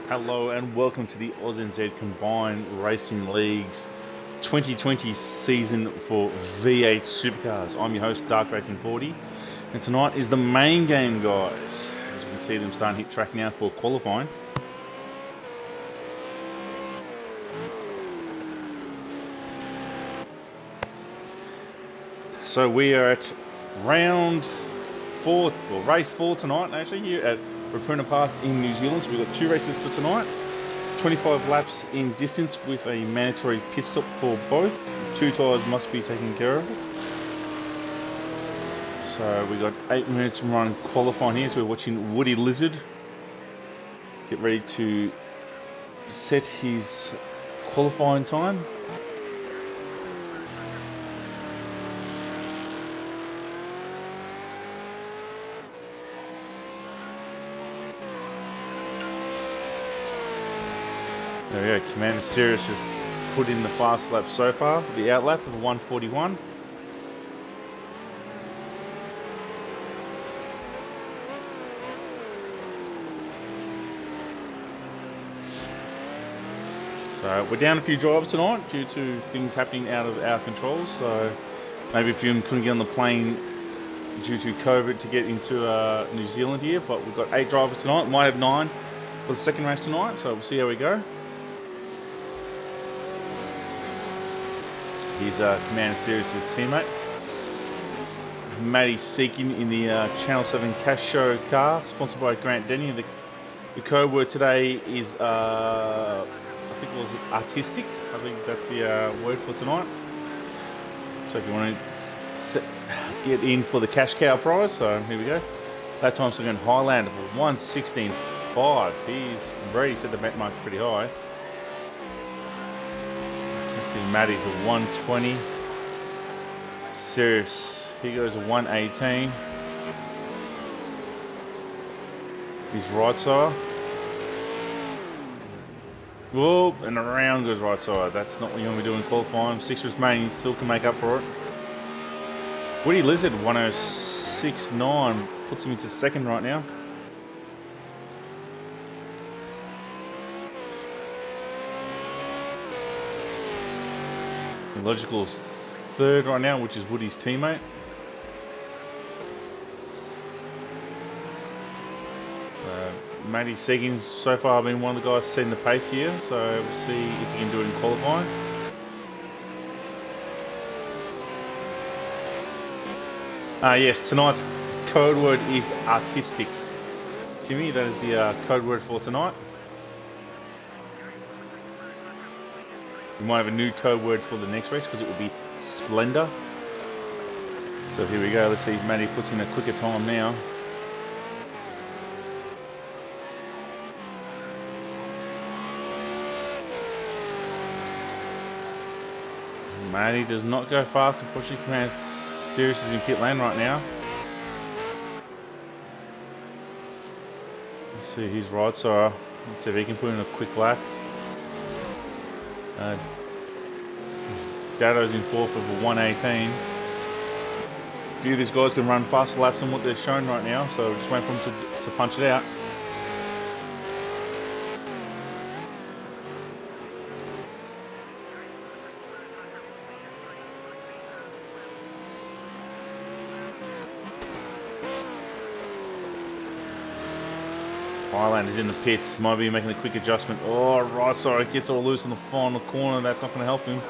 Hello and welcome to the ANZ Combined Racing League's 2020 season for V8 Supercars. I'm your host, Dark Racing 40, and tonight is the main game, guys. As you can see them starting to hit track now for qualifying. So we are at round 4, or race 4 tonight, actually, here at Ruapuna Park in New Zealand. So we've got 2 races for tonight. 25 laps in distance with a mandatory pit stop for both. 2 tyres must be taken care of. So we got 8 minutes from run qualifying here. So we're watching Woody Lizard get ready to set his qualifying time. There we go, Commander Sirius has put in the fast lap so far, the out lap of 1:41. So we're down a few drivers tonight due to things happening out of our control. So maybe a few of them couldn't get on the plane due to COVID to get into New Zealand here, but we've got 8 drivers tonight. We might have 9 for the second race tonight, so we'll see how we go. Here's Commander Sirius' teammate, Matty Seekin in the Channel 7 Cash Show car, sponsored by Grant Denny. The code word today is, I think it was artistic. I think that's the word for tonight. So if you want to get in for the cash cow prize, so here we go. That time's still going Highlander for 1:16.5. He's ready, set the benchmark pretty high. See, Matty's a 1:20. Sirius, he goes a 1:18. He's right side. Whoa, and around goes right side. That's not what you want to be doing qualifying. 6 remaining, still can make up for it. Woody Lizard, 1:06.9, puts him into second right now. Logical's third right now, which is Woody's teammate. Matty Seggins so far been one of the guys setting the pace here, so we'll see if he can do it in qualifying. Yes, tonight's code word is artistic. Timmy, that is the code word for tonight. We might have a new code word for the next race because it will be Splendor. So here we go. Let's see if Matty puts in a quicker time now. Matty does not go fast. Unfortunately, Commander Sirius is in pit lane right now. Let's see, he's right, so let's see if he can put in a quick lap. Dado's in 4th of a 1:18. A few of these guys can run faster laps than what they're shown right now, so just wait for them to punch it out. Highland is in the pits, might be making a quick adjustment. Oh, right side gets all loose in the final corner. That's not going to help him.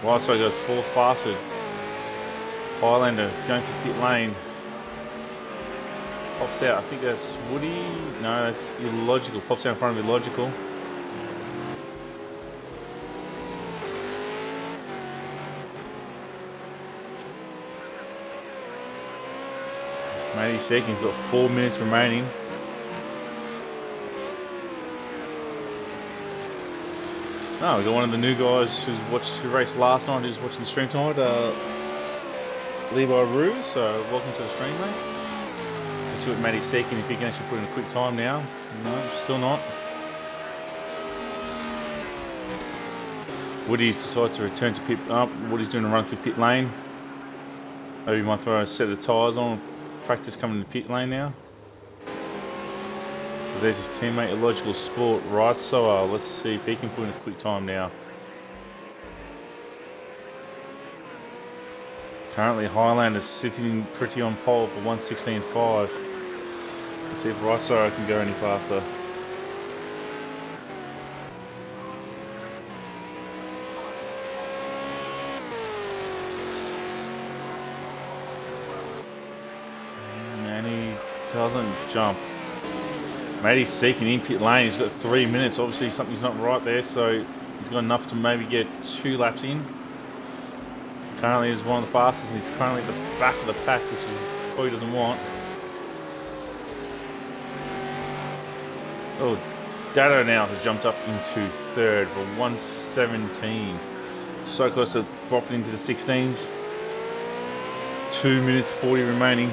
Right side goes 4th fastest. Highlander going to pit lane. Pops out. I think that's Woody. No, that's Illogical. Pops out in front of Illogical. Matty Seeking's got 4 minutes remaining. Oh, we got one of the new guys who raced last night, who's watching the stream tonight, Levi Ruse. So welcome to the stream, mate. Let's see what Matty's seeking, if he can actually put in a quick time now. No, still not. Woody's decided to return to pit up. Woody's doing a run through pit lane. Maybe he might throw a set of tyres on, practice coming to pit lane now. So there's his teammate, Illogical Sport, right? So let's see if he can put in a quick time now. Currently, Highlander sitting pretty on pole for 1:16.5. Let's see if Rysaro can go any faster. And he doesn't jump. Matty's seeking in pit lane. He's got 3 minutes. Obviously, something's not right there, so he's got enough to maybe get 2 laps in. Currently, he's one of the fastest, and he's currently at the back of the pack, which is probably doesn't want. Oh, Dado now has jumped up into 3rd for 1:17. So close to dropping into the 16s. 2 minutes 40 remaining.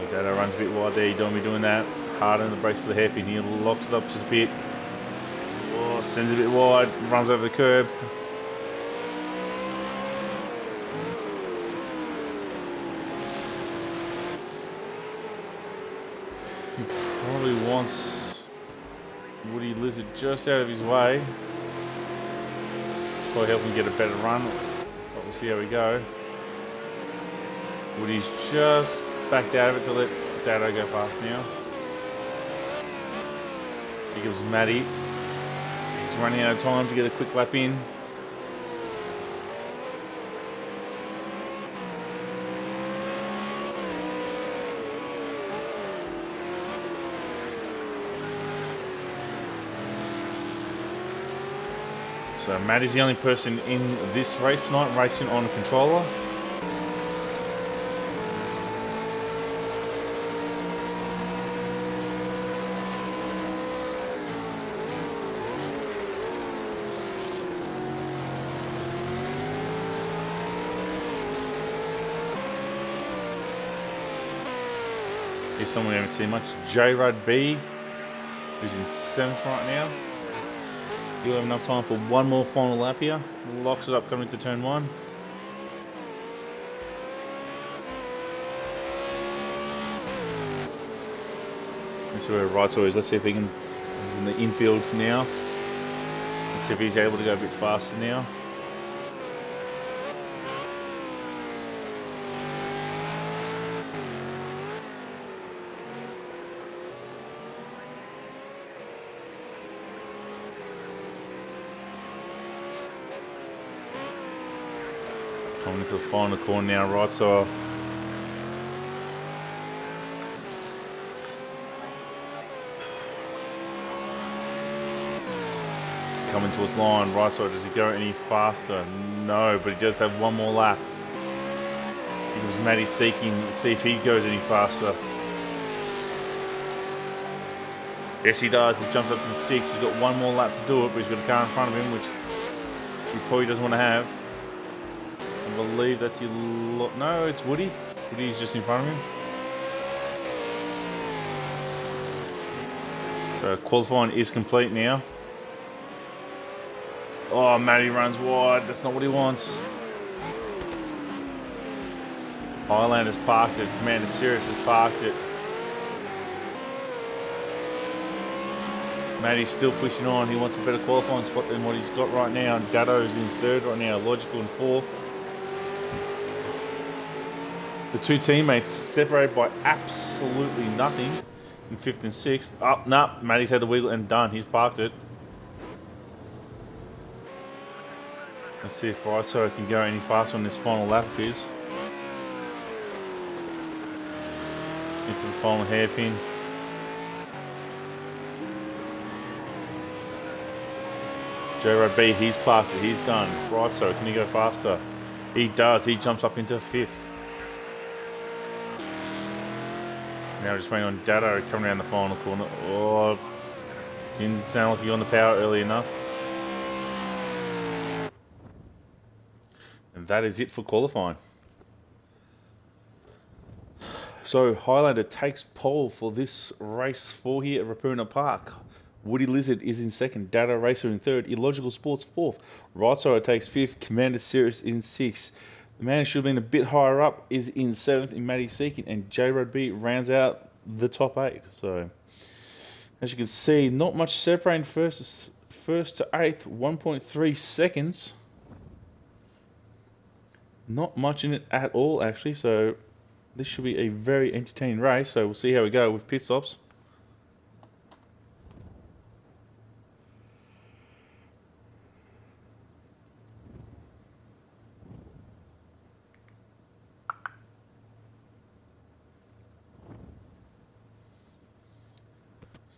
Dado runs a bit wide there, you don't be doing that. Hard on the brakes for the hairpin, he locks it up just a bit. Oh, sends it a bit wide, runs over the curb. He probably wants Woody Lizard just out of his way. Probably help him get a better run, but we'll see how we go. Woody's just backed out of it to let Dado go past now. He gives Matty. He's running out of time to get a quick lap in. So Matty's the only person in this race tonight racing on a controller. Here's someone we haven't seen much. J-Rud B, who's in 7th right now. He'll have enough time for one more final lap here. Locks it up coming to turn 1. This is where Rysaro is. Let's see if he can. He's in the infield now. Let's see if he's able to go a bit faster now. Coming into the final corner now, right? So coming towards line, right side. Does he go any faster? No, but he does have one more lap. It was Matty seeking. Let's see if he goes any faster. Yes, he does. He jumps up to the 6. He's got one more lap to do it, but he's got a car in front of him, which he probably doesn't want to have. I believe that's no, it's Woody. Woody's just in front of him. So qualifying is complete now. Oh, Matty runs wide. That's not what he wants. Highlander's parked it. Commander Sirius has parked it. Matty's still pushing on. He wants a better qualifying spot than what he's got right now. Dado's in 3rd right now. Logical in 4th. The two teammates separated by absolutely nothing in 5th and 6th. Oh, nah, Matty's had the wiggle and done. He's parked it. Let's see if Rysaro can go any faster on this final lap of his. Into the final hairpin. J-Rod B, he's parked it. He's done. Rysaro, can he go faster? He does. He jumps up into 5th. Now just waiting on Dado coming around the final corner. Oh, didn't sound like he got on the power early enough. And that is it for qualifying. So Highlander takes pole for this race 4 here at Ruapuna Park. Woody Lizard is in second. Data Racer in third. Illogical Sports fourth. Right Side takes fifth. Commander Sirius in sixth. The man who should have been a bit higher up is in seventh in Matty Seekin, and J-Rod B rounds out the top 8. So, as you can see, not much separating first to eighth, 1.3 seconds. Not much in it at all, actually. So, this should be a very entertaining race. So, we'll see how we go with pit stops.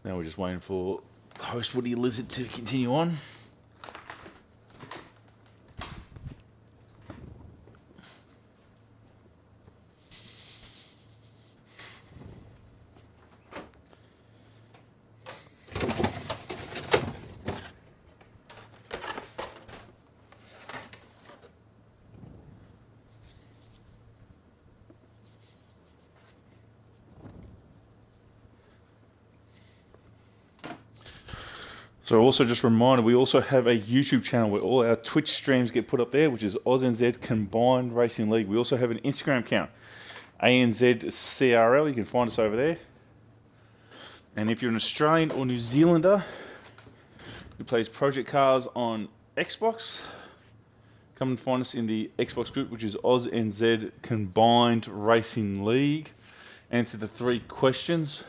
Now we're just waiting for host Woody Lizard to continue on. So also just a reminder, we also have a YouTube channel where all our Twitch streams get put up there, which is ANZCRL Combined Racing League. We also have an Instagram account, ANZCRL. You can find us over there. And if you're an Australian or New Zealander who plays Project Cars on Xbox, come and find us in the Xbox group, which is ANZ Combined Racing League. Answer the 3 questions.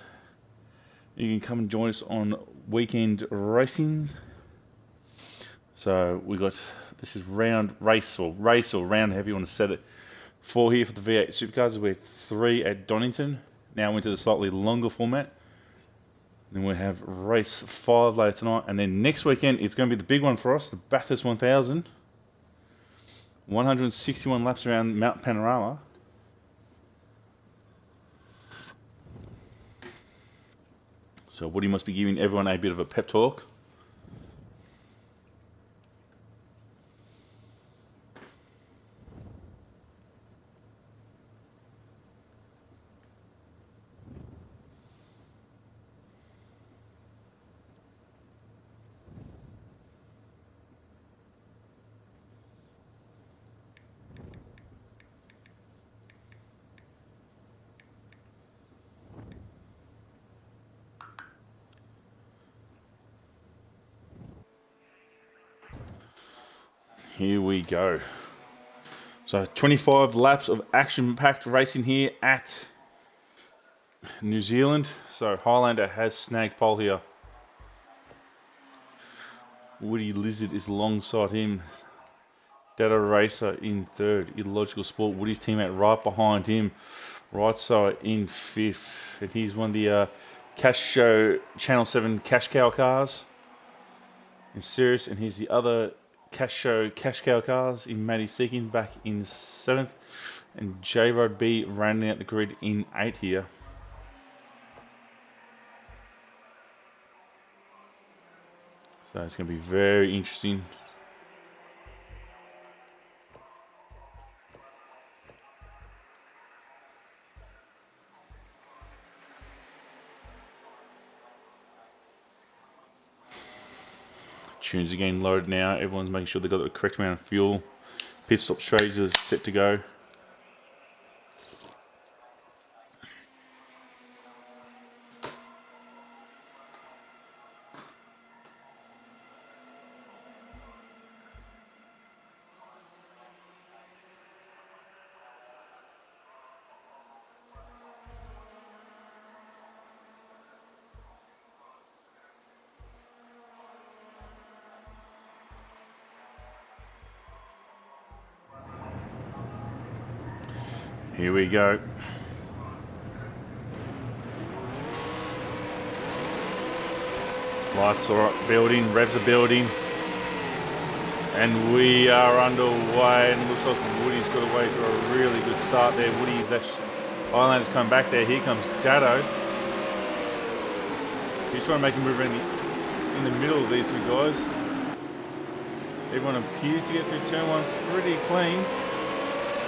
You can come and join us on weekend racing. So we got, this is race or round, however you want to set it. 4 here for the V8 Supercars. We're 3 at Donington. Now into the slightly longer format. Then we have race 5 later tonight, and then next weekend it's going to be the big one for us, the Bathurst 1000. 161 laps around Mount Panorama. So Woody must be giving everyone a bit of a pep talk. Here we go. So 25 laps of action-packed racing here at New Zealand. So Highlander has snagged pole here. Woody Lizard is alongside him. Data Racer in third. Illogical Sport, Woody's teammate right behind him. Right Side in fifth. And he's one of the Cash Show Channel 7 Cash Cow cars in Sirius. And here's the other Cash Show Cash Cow cars in Matty Seekin back in 7th, and J-Rod B rounding out the grid in 8th here. So it's going to be very interesting. Tunes again loaded now. Everyone's making sure they've got the correct amount of fuel. Pit stop strategies are set to go. Here we go. Lights are building, revs are building. And we are underway, and it looks like Woody's got away to a really good start there. Woody's actually, Islander's come back there. Here comes Dado. He's trying to make a move in the middle of these two guys. Everyone appears to get through turn 1 pretty clean.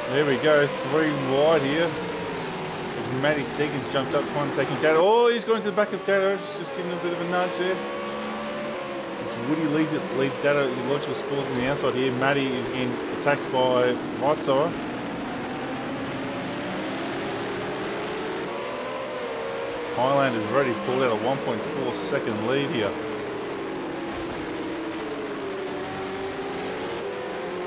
There we go, 3 wide here. As Matty Seekin's jumped up trying to take him. Dado, oh, he's going to the back of Dado. Just giving him a bit of a nudge there. it's Woody leads Dado Logical Sports on the outside here. Matty is getting attacked by right side. Highlander's already pulled out a 1.4 second lead here.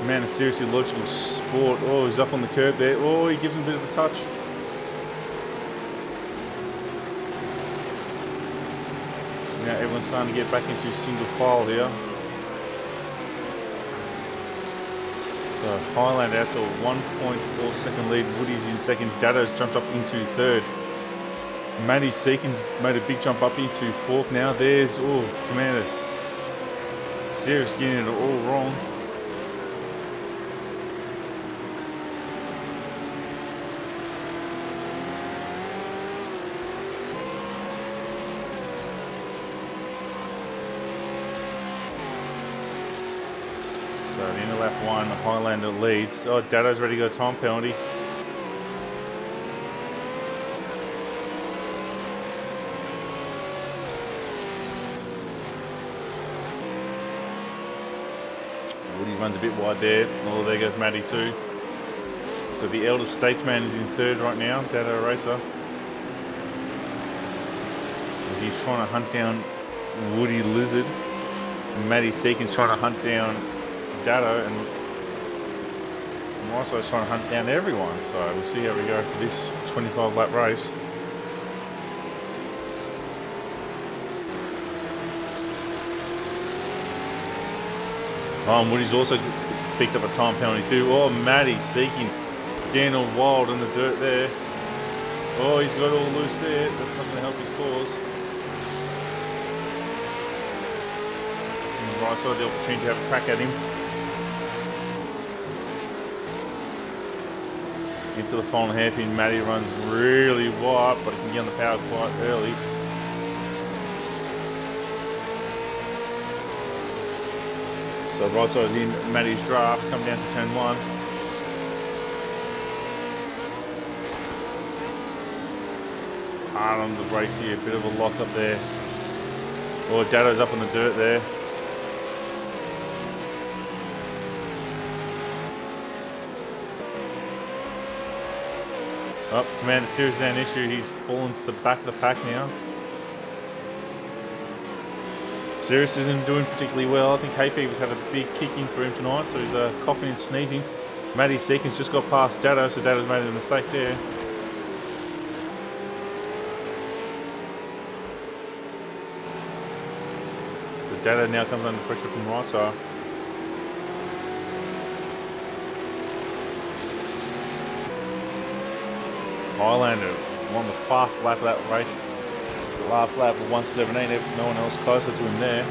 Man, a seriously logical sport. Oh, he's up on the curb there. Oh, he gives him a bit of a touch. So now everyone's starting to get back into single file here. So Highlander out to a 1.4 second lead. Woody's in second. Dado's jumped up into third. Matty Seekins made a big jump up into fourth now. There's, Commander Serious getting it all wrong. So the end of lap one, Highlander leads. Oh, Dado's ready to go time penalty. Woody runs a bit wide there. Oh, there goes Matty too. So the Elder Statesman is in third right now, Dado Racer. As he's trying to hunt down Woody Lizard. Matty Seekins trying to hunt down Dado, and Marceau is trying to hunt down everyone. So we'll see how we go for this 25 lap race. Woody's also picked up a time penalty too. Oh, Matty Seeking getting all wild in the dirt there. Oh, he's got all loose there. That's not going to help his cause. On the right side, the opportunity to have a crack at him. Into the final hairpin, Matty runs really wide, but he can get on the power quite early. So right side's in Matty's draft, come down to turn one. Hard on the race here, a bit of a lock up there. Oh, Dado's up on the dirt there. Oh, Commander Series an issue, he's fallen to the back of the pack now. Sirius isn't doing particularly well. I think hay fever's had a big kick in for him tonight, so he's coughing and sneezing. Matty Seekins just got past Dado, so Dado's made a mistake there. So Dado now comes under pressure from right side. Highlander won the fast lap of that race. The last lap of 1:17, no one else closer to him there.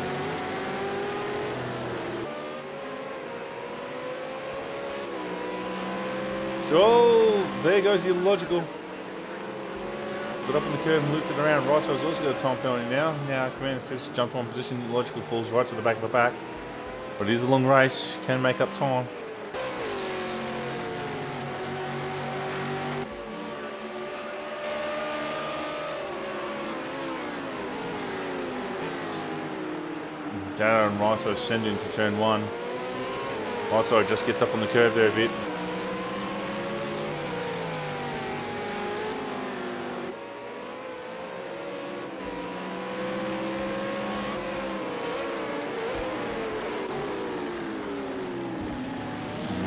So there goes your logical. Got up in the curve and looped it around. Right side's also got a time penalty now. Now Commander says jump on position. Logical falls right to the back of the pack. But it is a long race. Can make up time. Dado and Riso send into turn one. Riso just gets up on the curve there a bit.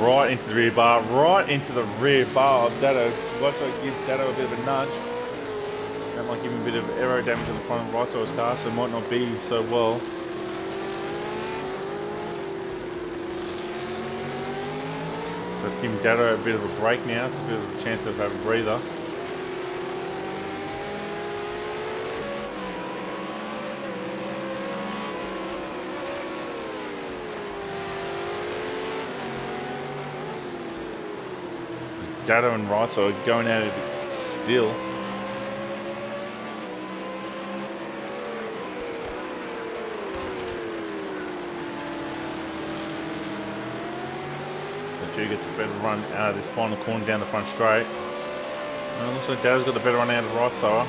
Right into the rear bar, right into the rear bar of Dado. Riso gives Dado a bit of a nudge. That might give him a bit of aero damage on the front of Riso's car, so it might not be so well. So it's giving Dado a bit of a break now. It's a bit of a chance of having a breather. Dado and Riso are going at it still. Let's see who gets a better run out of this final corner down the front straight. And it looks like Dado's got the better run out of Riso.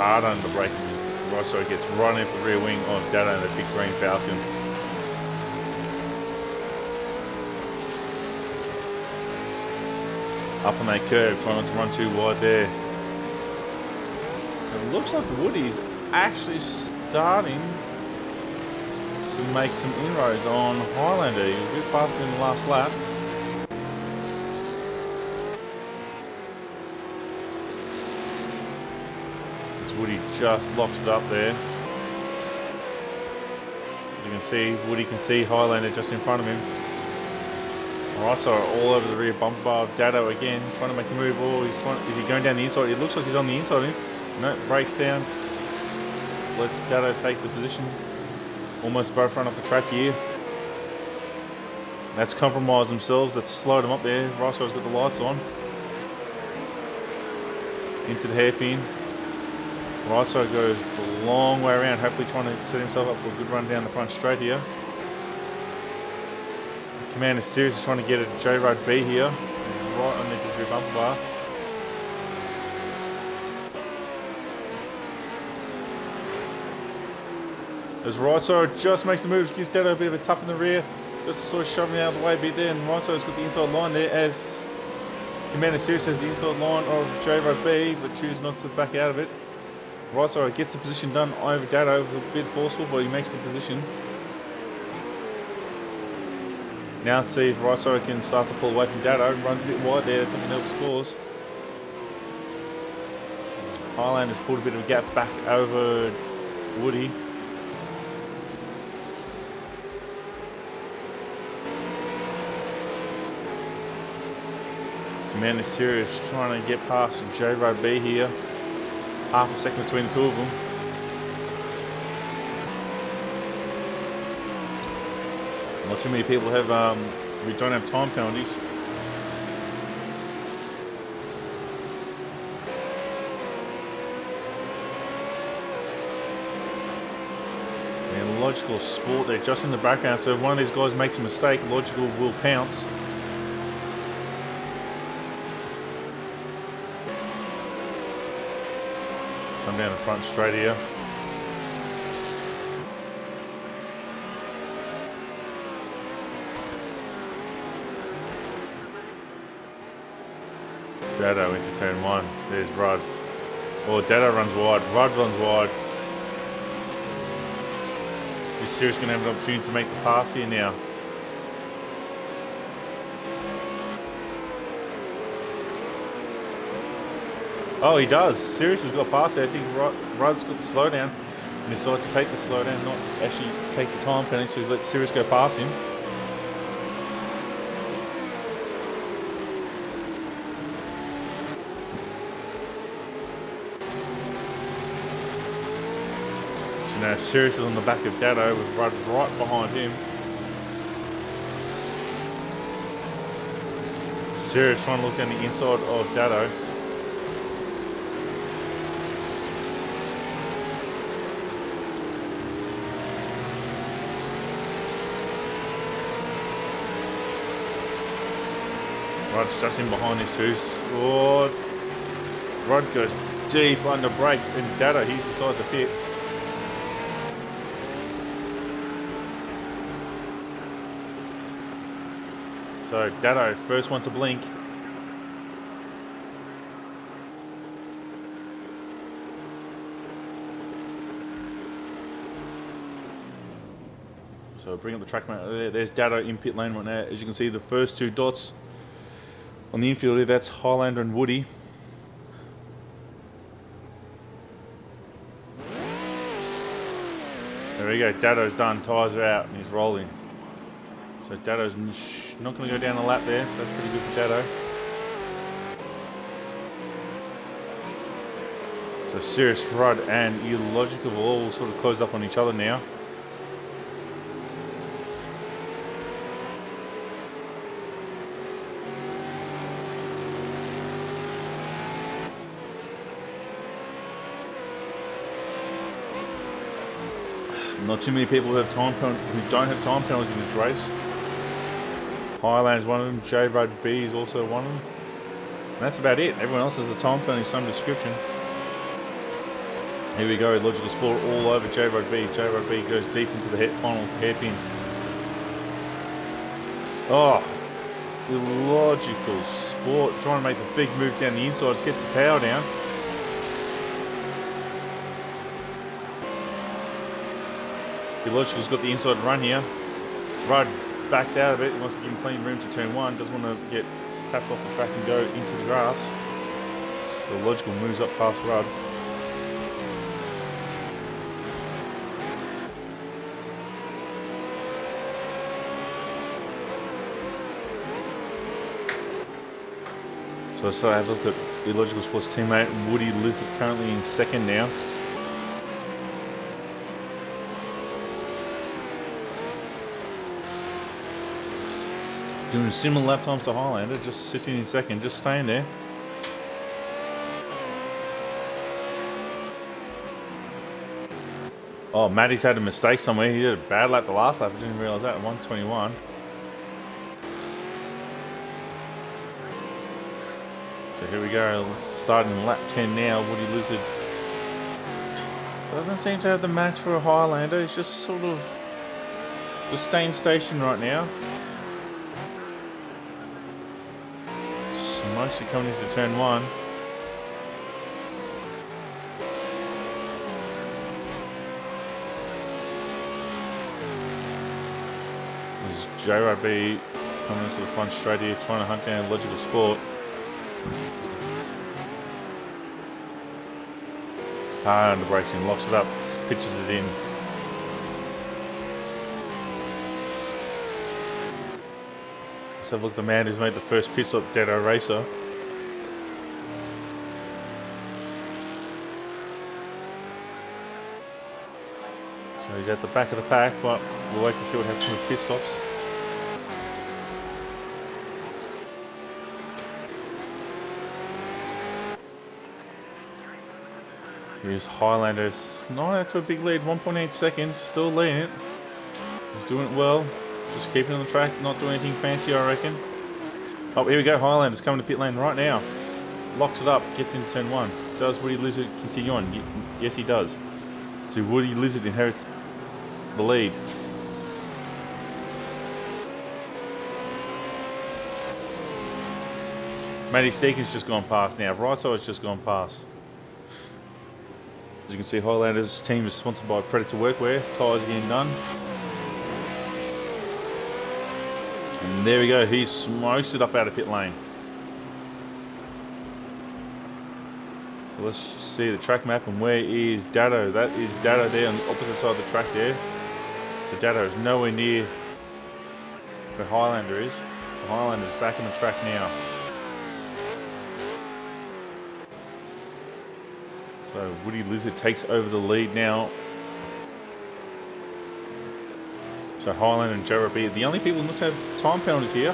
hard under the brake. Rosso gets right into the rear wing of Dado and the big green Falcon. Up on that curve, trying not to run too wide there. It looks like Woody's actually starting to make some inroads on Highlander. He was a bit faster in the last lap. As Woody just locks it up there. You can see, Woody can see Highlander just in front of him. Rosso all over the rear bumper bar of Dado again, trying to make a move. Oh, is he going down the inside? It looks like he's on the inside of him. No, breaks down. Lets Dado take the position. Almost both run off the track here. That's compromised themselves. That's slowed them up there. Rosso's got the lights on. Into the hairpin. Rosso goes the long way around, hopefully trying to set himself up for a good run down the front straight here. Commander Series is trying to get a J-Rod B here. Right on the edge of the rear bumper bar. As Rosso just makes the moves, gives Dado a bit of a tap in the rear, just to sort of shove him out of the way a bit there, and Rosso's got the inside line there as Commander Sirius has the inside line of J-Rod B, but chooses not to back out of it. Rosso gets the position done over Dado, a bit forceful, but he makes the position. Now let's see if Rosso can start to pull away from Dado, runs a bit wide there, something helps cause. Highlander's pulled a bit of a gap back over Woody. Commander Sirius trying to get past J-Rod B here. Half a second between the two of them. Not too many people have, we don't have time penalties. And Logical Sport, they're just in the background, so if one of these guys makes a mistake, Logical will pounce. Come down the front straight here. Dado into turn one. There's Rudd. Oh, Dado runs wide. Rudd runs wide. This Sirius going to have an opportunity to make the pass here now. Oh, he does. Sirius has got past there. I think Rudd's got the slowdown and decided to take the slowdown, not actually take the time penalty, so he's let Sirius go past him. So now Sirius is on the back of Dado with Rudd right behind him. Sirius trying to look down the inside of Dado. Rudd's just in behind these two. Oh, Rudd goes deep under brakes, and Dado, he's decided to pit. So Dado, first one to blink. So bring up the track map there. There's Dado in pit lane right now. As you can see, the first two dots on the infield here, that's Highlander and Woody. There we go, Dado's done, tyres are out and he's rolling. So Dado's not going to go down the lap there, so that's pretty good for Dado. So Sirius, Rudd and Illogical all sort of closed up on each other now. Not too many people who don't have time penalties in this race. Highland's one of them. J-Rod B is also one of them. And that's about it. Everyone else has a time penalty of some description. Here we go, Logical Sport all over J-Rod B. J-Rod B goes deep into the final hairpin. Oh, Illogical Sport trying to make the big move down the inside, gets the power down. Illogical's got the inside run here. Rudd backs out of it, he wants to give him clean room to turn one, doesn't want to get tapped off the track and go into the grass. So Illogical moves up past Rudd. So let's have a look at Illogical Sports teammate Woody Lizard, currently in second now. Doing similar lap times to Highlander, just sitting in second, just staying there. Oh, Matty's had a mistake somewhere. He did a bad lap the last lap. I didn't realise that. 121. So here we go. Starting lap 10 now. Woody Lizard doesn't seem to have the match for a Highlander. He's just sort of just staying station right now. Mostly coming into turn one. There's J-Rod B coming into the front straight here, trying to hunt down Logical Sport. Hard on the brakes and locks it up, just pitches it in. Let's have a look at the man who's made the first pit stop, Deado Racer. So he's at the back of the pack, but we'll wait to see what happens with pit stops. Here's Highlanders, not out to a big lead, 1.8 seconds, still leading it. He's doing it well. Just keeping on the track, not doing anything fancy, I reckon. Oh, here we go. Highlander's coming to pit lane right now. Locks it up, gets into turn one. Does Woody Lizard continue on? Yes, he does. So Woody Lizard inherits the lead. Matty Seekin's just gone past now. Right side's just gone past. As you can see, Highlander's team is sponsored by Predator Workwear. Tyres getting done. And there we go, he smokes it up out of pit lane. So let's see the track map, and where is Deado? That is Deado there on the opposite side of the track there. So Deado is nowhere near where Highlander is. So Highlander's back on the track now. So Woody Lizard takes over the lead now. So Highlander and J-Rod B are the only people not to have time penalties here.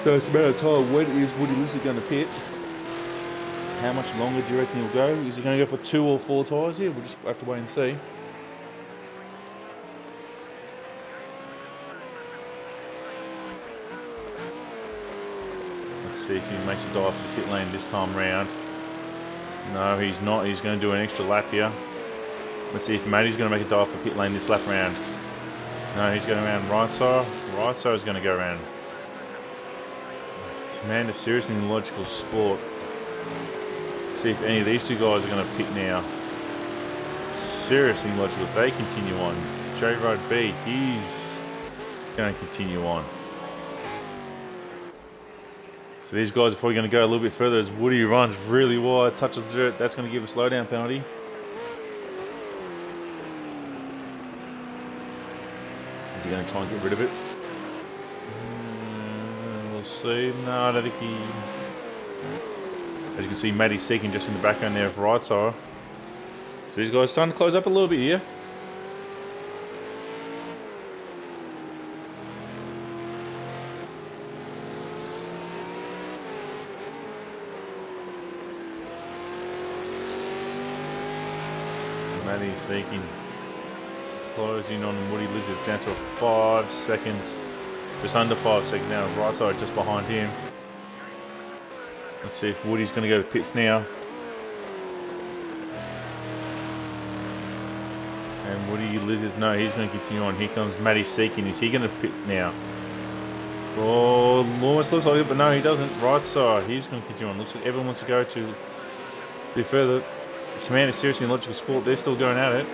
So it's a matter of time. When is Woody Lizard going to pit? How much longer do you reckon he'll go? Is he going to go for 2 or 4 tyres here? We'll just have to wait and see. Let's see if he makes a dive for the pit lane this time round. No, he's not. He's going to do an extra lap here. Let's see if Matty's going to make a dive for pit lane this lap round. No, he's going around right side. Right side is going to go around. Commander seriously in Logical Sport. Let's see if any of these two guys are going to pit now. Seriously Logical, they continue on. J-Rod B, he's going to continue on. So these guys are probably going to go a little bit further as Woody runs really wide, touches the dirt. That's going to give a slowdown penalty. Is he going to try and get rid of it? We'll see. No, I don't think he... As you can see, Matty Seeking just in the background there for right side. So these guys are starting to close up a little bit here. Matty Seeking closing on Woody Lizards down to 5 seconds. Just under 5 seconds now. Right side just behind him. Let's see if Woody's going to go to pits now. And Woody Lizards, no, he's going to continue on. Here comes Matty Seekin. Is he going to pit now? Oh, almost looks like it, but no, he doesn't. Right side, he's going to continue on. Looks like everyone wants to go to a bit further. Commander Seriously and Logical Sport, they're still going at it.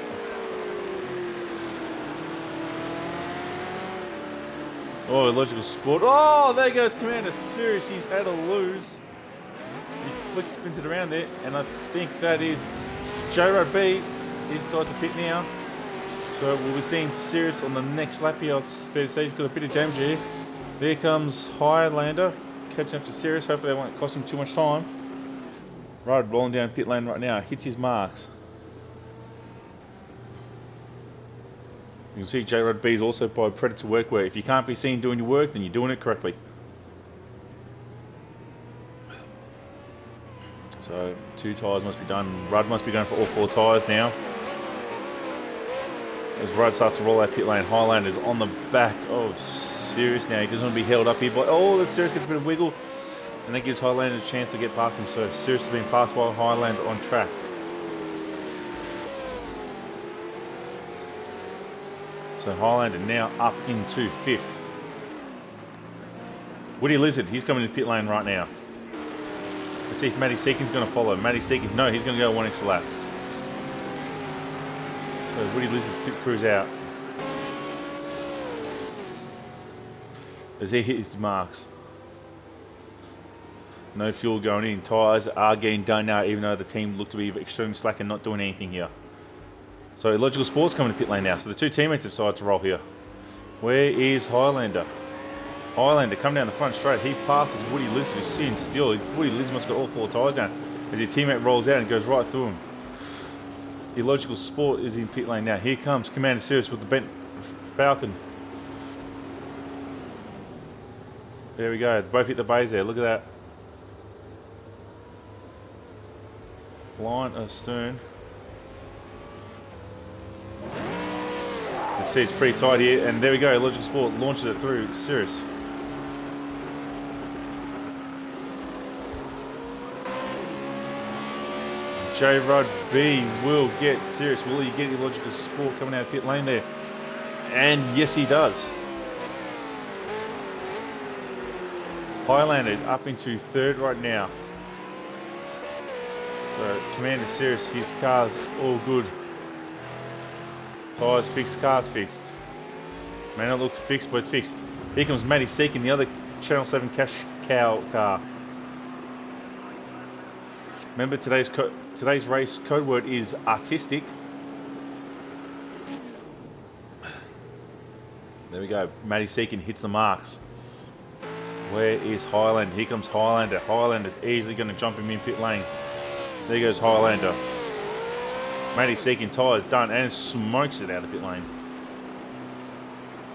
Oh, Logical Sport. Oh, there goes Commander Serious. He's had a lose. He flicks into the round there, and I think that is J-Rod B. He's decided to pit now. So we'll be seeing Serious on the next lap here. It's fair to say he's got a bit of damage here. There comes Highlander catching up to Serious. Hopefully they won't cost him too much time. Rod rolling down pit lane right now. Hits his marks. You can see J-Rod B is also by Predator Workwear. If you can't be seen doing your work, then you're doing it correctly. So 2 tyres must be done. Rudd must be going for all 4 tyres now. As Rudd starts to roll out pit lane, Highlander's on the back of Serious now. He doesn't want to be held up here by... Oh, the Serious gets a bit of wiggle. And that gives Highlander a chance to get past him. So Serious has been passed by Highlander on track. So Highlander now up into 5th. Woody Lizard, he's coming to pit lane right now. Let's see if Matty Seekin's going to follow. Matty Seekin, no, he's going to go 1 extra lap. So Woody Lizard's pit crew's out. As he hits his marks. No fuel going in. Tyres are getting done now, even though the team look to be extremely slack and not doing anything here. So Logical Sport's coming to pit lane now. So the 2 teammates have decided to roll here. Where is Highlander? Highlander coming down the front straight. He passes Woody Lizard, who's sitting still. Woody Lizard must have got all 4 tyres down. As his teammate rolls out and goes right through him. The Logical Sport is in pit lane now. Here comes Commander Serious with the bent Falcon. There we go. They both hit the bays there. Look at that. Line astern. You see it's pretty tight here. And there we go. Logical Sport launches it through Serious. J-Rod B will get Serious. Will he get Logical Sport coming out of pit lane there? And yes, he does. Highlander is up into 3rd right now. So Commander Serious, his car's all good. Tyres fixed, car's fixed. May not look fixed, but it's fixed. Here comes Matty Seekin, the other Channel 7 cash cow car. Remember today's race code word is artistic. There we go. Matty Seekin hits the marks. Where is Highlander? Here comes Highlander. Highlander's easily going to jump him in pit lane. There goes Highlander. Matty Seekin tyres done and smokes it out of pit lane.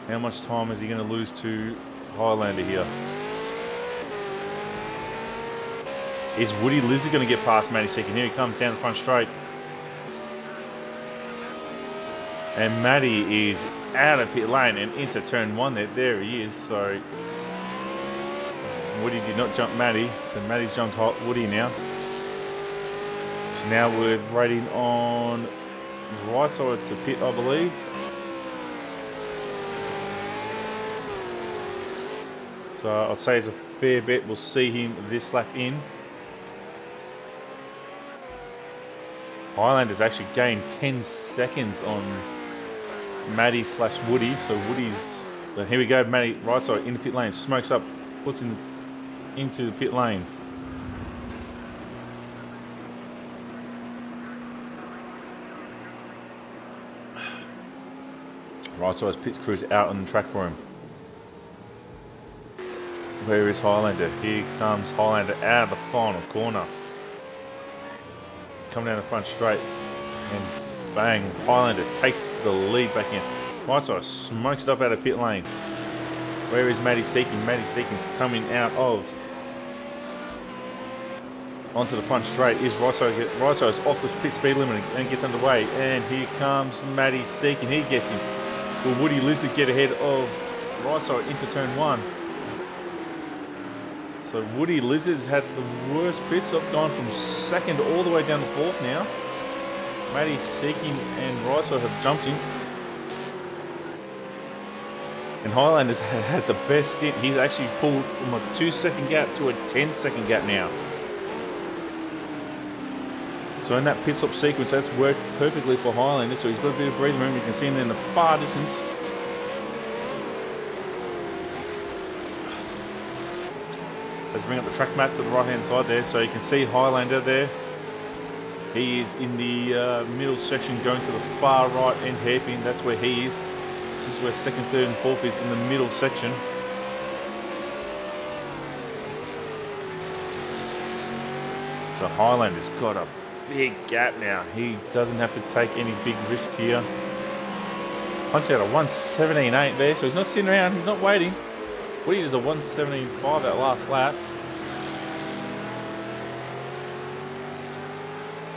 How much time is he going to lose to Highlander here? Is Woody Lizard going to get past Matty Seekin? Here he comes down the front straight. And Matty is out of pit lane and into turn 1 there. There he is. So Woody did not jump Matty. So Matty's jumped Woody now. So now we're rating on the right side. It's a pit, I believe. So I'd say it's a fair bet. We'll see him this lap in. Highlander's actually gained 10 seconds on Matty / Woody. So Woody's... But here we go, Matty, right side, into pit lane. Smokes up, puts him into the pit lane. Right side's pit crew's out on the track for him. Where is Highlander? Here comes Highlander out of the final corner. Coming down the front straight. And bang, Highlander takes the lead back in. Right side smokes it up out of pit lane. Where is Matty Seekin? Matty Seekin's coming out of... onto the front straight. Is right side's off the pit speed limit and gets underway. And here comes Matty Seekin. He gets him. Will Woody Lizard get ahead of right side into turn 1? So Woody Lizard's had the worst pit stop, gone from 2nd all the way down to 4th now. Matty Seeking and Riso have jumped him. And Highlander's had the best stint. He's actually pulled from a 2-second gap to a 10-second gap now. So in that pit stop sequence, that's worked perfectly for Highlander. So he's got a bit of breathing room. You can see him there in the far distance. Let's bring up the track map to the right-hand side there, so you can see Highlander there. He is in the middle section, going to the far right end hairpin. That's where he is. This is where second, third, and fourth is, in the middle section. So Highlander's got a big gap now. He doesn't have to take any big risks here. Punched out a 1:17.8 there, so he's not sitting around, he's not waiting. Woody does a 1:17.5 that last lap.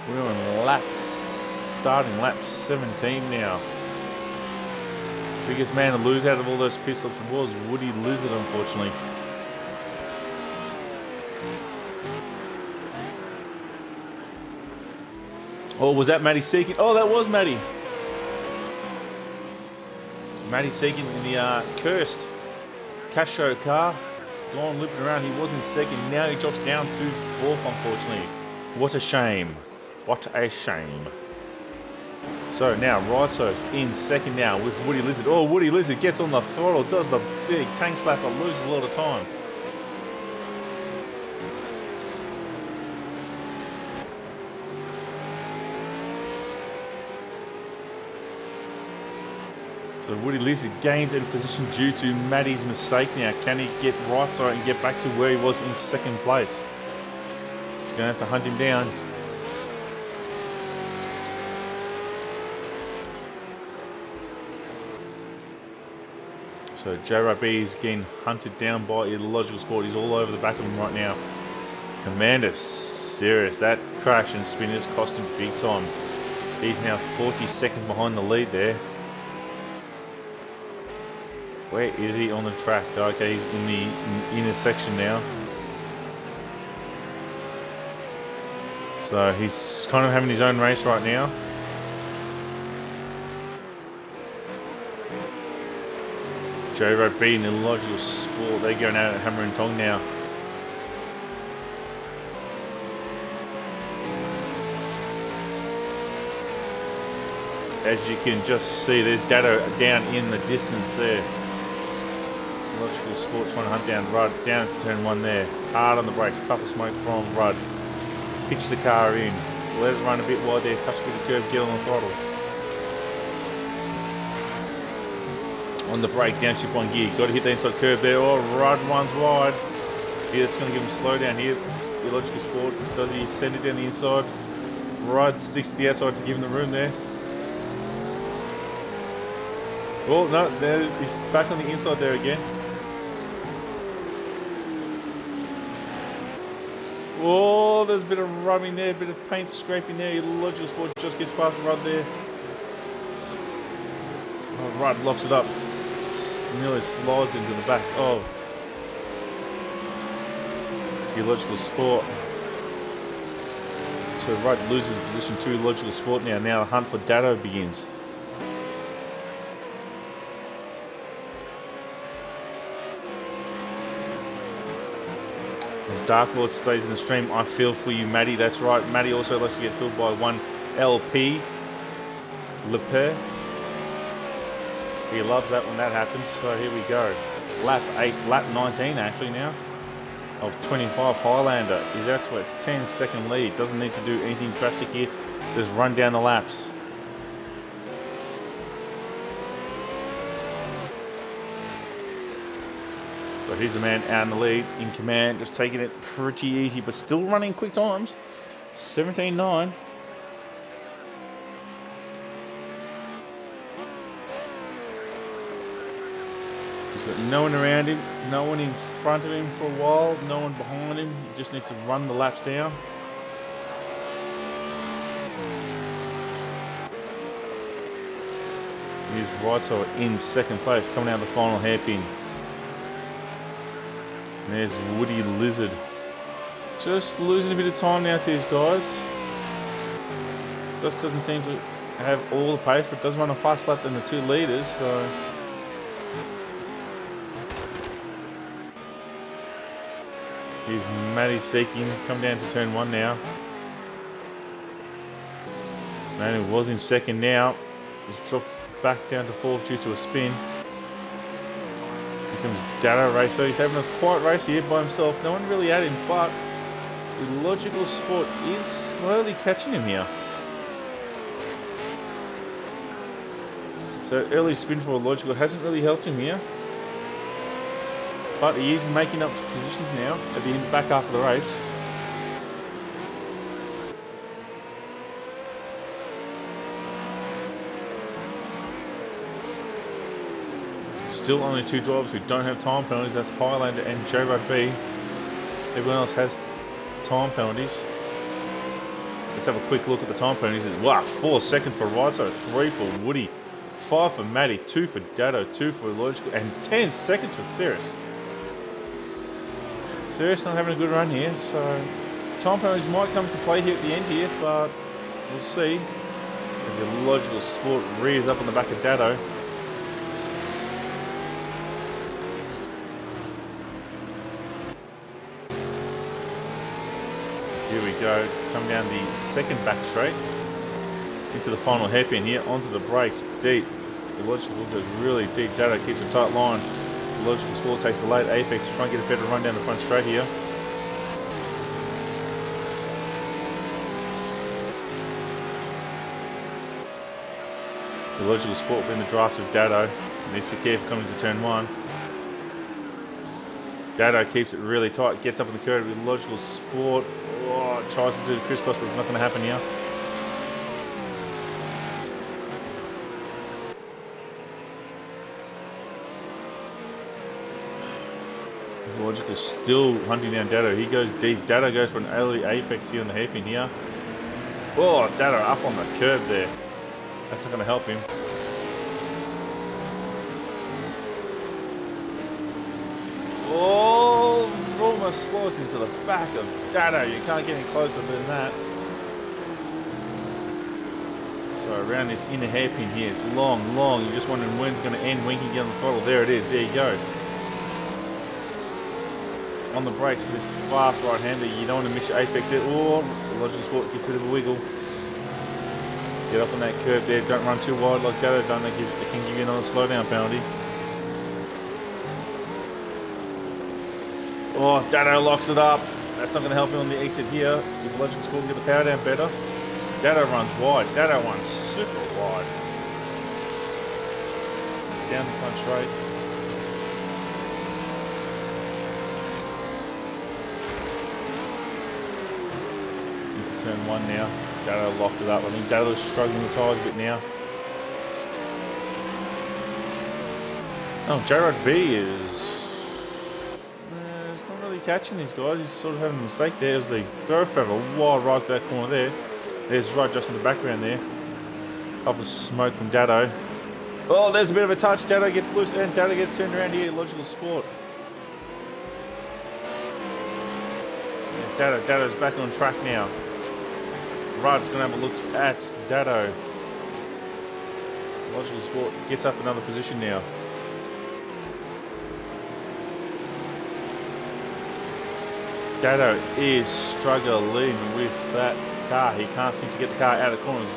We're on starting lap 17 now. Biggest man to lose out of all those pit stops was Woody Lizard, unfortunately. Oh, was that Matty Seeking? Oh, that was Matty. Matty Seeking in the cursed Cash Show car. He's gone looping around. He was in second. Now he drops down to fourth, unfortunately. What a shame. What a shame. So now Riso's in second now with Woody Lizard. Oh, Woody Lizard gets on the throttle, does the big tank slapper, loses a lot of time. So Woody Lizard gains in position due to Matty's mistake now. Can he get Riso and get back to where he was in second place? He's going to have to hunt him down. So JRB is getting hunted down by Illogical Sport. He's all over the back of him right now. Commander, serious. That crash and spin has cost him big time. He's now 40 seconds behind the lead there. Where is he on the track? Okay, he's in the inner section now. So he's kind of having his own race right now. JRB and Illogical Sport, they're going out at hammer and tong now. As you can just see, there's Dado down in the distance there. Illogical Sport trying to hunt down Rudd, down to turn one there. Hard on the brakes, puff of smoke from Rudd. Pitch the car in, let it run a bit wide there, touch with the curve, get on the throttle. On the brake, downshift on gear, got to hit the inside curve there. Oh, Rudd one's wide. Yeah, that's going to give him a slow down here. Illogical Sport, does he send it down the inside? Rudd sticks to the outside to give him the room there. Oh, no, there, he's back on the inside there again. Oh, there's a bit of rubbing there, a bit of paint scraping there. Illogical Sport just gets past Rudd there. Oh, Rudd locks it up. Nearly slides into the back of Illogical Sport. So Rudd loses position to Illogical Sport now. Now the hunt for Dado begins. As Dark Lord stays in the stream, I feel for you, Matty. That's right. Matty also likes to get filled by one LP. Leper. He loves that when that happens. So here we go. Lap 19 actually now of 25. Highlander is out to a 10-second lead. Doesn't need to do anything drastic here. Just run down the laps. So here's the man out in the lead, in command, just taking it pretty easy, but still running quick times. 17.9. He's got no one around him, no one in front of him for a while, no one behind him. He just needs to run the laps down. Here's Riso in second place, coming out of the final hairpin. And there's Woody Lizard. Just losing a bit of time now to these guys. Just doesn't seem to have all the pace, but does run a fast lap than the 2 leaders. So here's Matty Seeking, come down to turn 1 now. Man who was in second now, he's dropped back down to 4th due to a spin. Here comes Dado Racer, he's having a quiet race here by himself, no one really at him, but the Logical Sport is slowly catching him here. So early spin for Logical hasn't really helped him here. But he is making up positions now at the back half of the race. Still only 2 drivers who don't have time penalties. That's Highlander and J-Rod B. Everyone else has time penalties. Let's have a quick look at the time penalties. Wow, 4 seconds for Riso, 3 for Woody, 5 for Matty, 2 for Dado, 2 for Logical, and 10 seconds for Cirrus. Cirrus not having a good run here, so time penalties might come to play here at the end here, but we'll see. As the Logical Sport rears up on the back of Dado. Here we go, come down the second back straight into the final hairpin here, onto the brakes, deep. The Logical goes really deep. Dado keeps a tight line. The Logical Sport takes a late apex to try and get a better run down the front straight here. The Logical Sport will be in the draft of Dado. Needs to be careful coming to turn 1. Dado keeps it really tight, gets up in the curve with Logical Sport. Oh, tries to do the crisscross, but it's not going to happen here. Logical still hunting down Dado. He goes deep. Dado goes for an early apex here on the hairpin here. Oh, Dado up on the curve there. That's not going to help him. Oh, almost slows into the back of Dado. You can't get any closer than that. So around this inner hairpin here, it's long, long. You're just wondering when it's going to end. Winking down the throttle. There it is. There you go. On the brakes for this fast right-hander, you don't want to miss your apex there. Oh, the Logical Sport gets a bit of a wiggle. Get up on that curve there. Don't run too wide like Dado done. They can give you another slowdown penalty. Oh, Dado locks it up. That's not going to help him on the exit here. If the Logical Sport can get the power down better. Dado runs wide. Dado runs super wide. Down the front straight. Into turn 1 now. Dado locked it up. I think Dado's struggling with tyres a bit now. Oh, J-Rod B is not really catching these guys. He's sort of having a mistake there as they both have a wild ride to that corner there. There's right just in the background there. Off the smoke from Dado. Oh, there's a bit of a touch. Dado gets loose and Dado gets turned around here. Logical Sport. Dado's back on track now. Rudd's going to have a look at Dado. Logical Sport gets up another position now. Dado is struggling with that car. He can't seem to get the car out of the corners.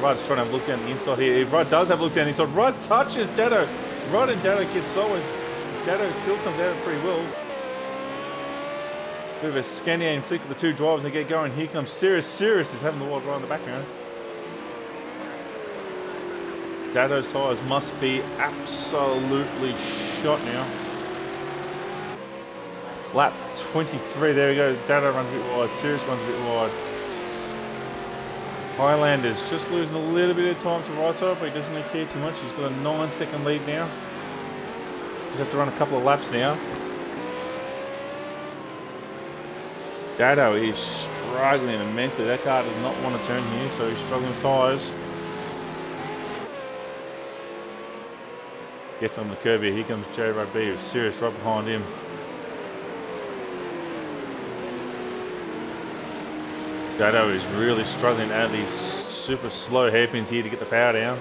Rudd's trying to have a look down the inside here. If Rudd does have a look down the inside, Rudd touches Dado. Rudd and Dado get sideways. Dado still comes out of free will. Bit of a Scandinavian flick for the 2 drivers and they get going. Here comes Cirrus. Cirrus is having the wild ride in the background. Dado's tyres must be absolutely shot now. Lap 23, there we go. Dado runs a bit wide, Cirrus runs a bit wide. Highlander's just losing a little bit of time to Riso, but he doesn't really care too much. He's got a 9-second lead now. Just have to run a couple of laps now. Dado is struggling immensely. That car does not want to turn here, so he's struggling with tyres. Gets on the curb here. Here comes J-Rod B with Cirrus right behind him. Dado is really struggling out of these super slow hairpins here to get the power down.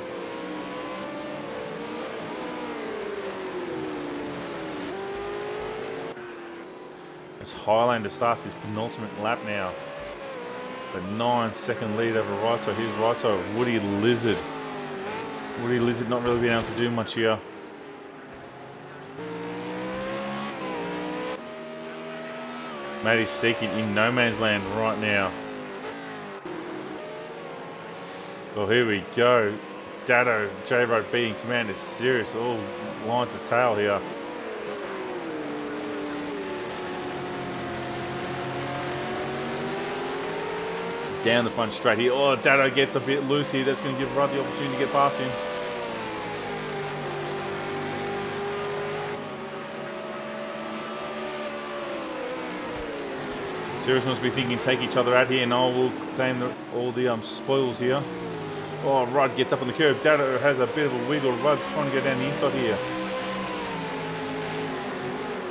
As Highlander starts his penultimate lap now. The 9-second lead over right side. Here's right side, Woody Lizard. Woody Lizard not really being able to do much here. Matty's seeking in no man's land right now. Well, here we go. Dado, J-Road B and Commander Serious, all line to tail here. Down the front straight here. Oh, Dado gets a bit loose here. That's going to give Rudd the opportunity to get past him. Serious must be thinking take each other out here, and I will claim all the spoils here. Oh, Rudd gets up on the curb. Dado has a bit of a wiggle. Rudd's trying to go down the inside here.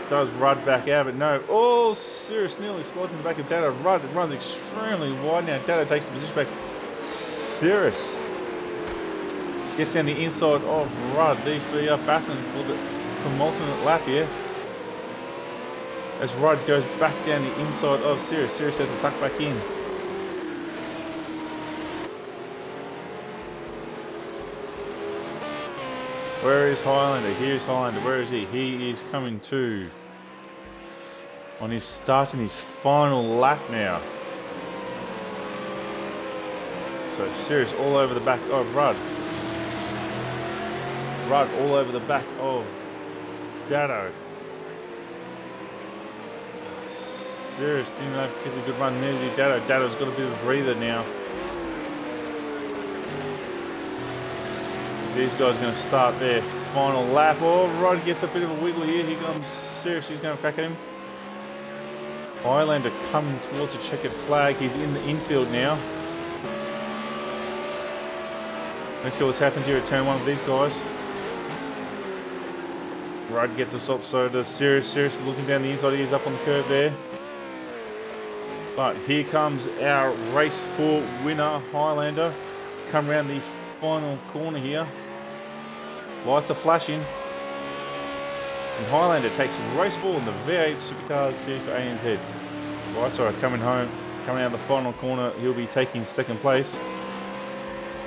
Does Rudd back out, but no. Oh, Serious nearly slides in the back of Dado. Rudd runs extremely wide now. Dado takes the position back. Serious gets down the inside of Rudd. These three are battling for the penultimate lap here. As Rudd goes back down the inside of Serious. Serious has to tuck back in. Where is Highlander? Here's Highlander. Where is he? He is coming to. On his starting his final lap now. So Serious all over the back of Rudd. Rudd all over the back of Dado. Serious didn't have a particularly good run nearly Dado. Dado's got a bit of a breather now. These guys are going to start their final lap. Oh, Rudd gets a bit of a wiggle here. Here comes Serious. He's going to crack at him. Highlander coming towards the checkered flag. He's in the infield now. Let's see what happens here at turn one of these guys. Rudd gets a stop, so does Serious. Serious is looking down the inside. He's up on the curb there. But here comes our race for winner, Highlander. Come around the final corner here. Lights are flashing. And Highlander takes race ball in the V8 Supercars series for ANZ. Right, so coming out of the final corner, he'll be taking second place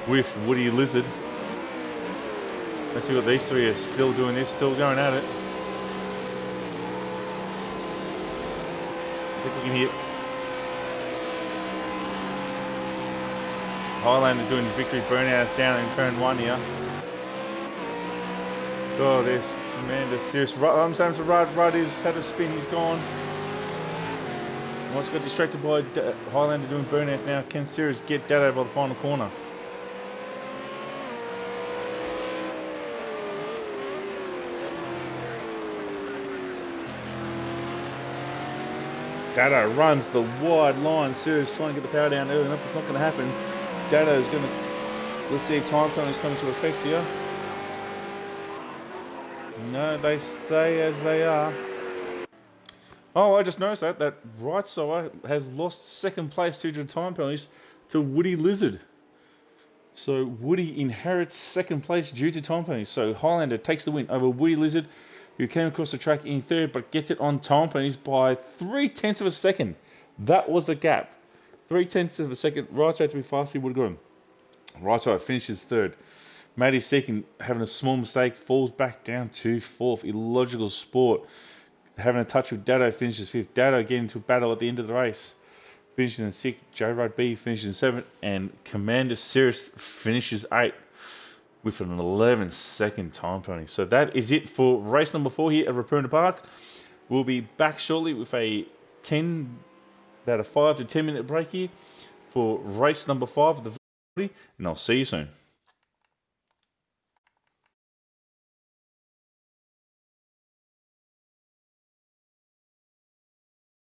with Woody Lizard. Let's see what these three are still doing. They're still going at it. I think we can hear Highlander's doing victory burnouts down in turn one here. Oh, there's Commander Serious. I'm saying to Rudd. Rudd has had a spin. He's gone. Once got distracted by Highlander doing burnouts now. Can Serious get Dado by the final corner? Dado runs the wide line. Serious trying to get the power down early enough. It's not going to happen. Dado is going to. Let's see if time penalties come into effect here. No, they stay as they are. Oh, I just noticed that right side has lost second place due to time penalties to Woody Lizard. So Woody inherits second place due to time penalties. So Highlander takes the win over Woody Lizard, who came across the track in third but gets it on time penalties by 0.3 of a second. That was the gap. 0.3 of a second. Right side to be fast, he would have got him. Right side finishes third. Matty second, having a small mistake, falls back down to fourth. Illogical Sport having a touch with Dado, finishes fifth. Dado getting into a battle at the end of the race, finishing in sixth. J-Road B finishes in seventh, and Commander Serious finishes eighth with an 11-second time penalty. So that is it for race number 4 here at Ruapuna Park. We'll be back shortly with about a 5 to 10 minute break here for race number 5 of the video, and I'll see you soon.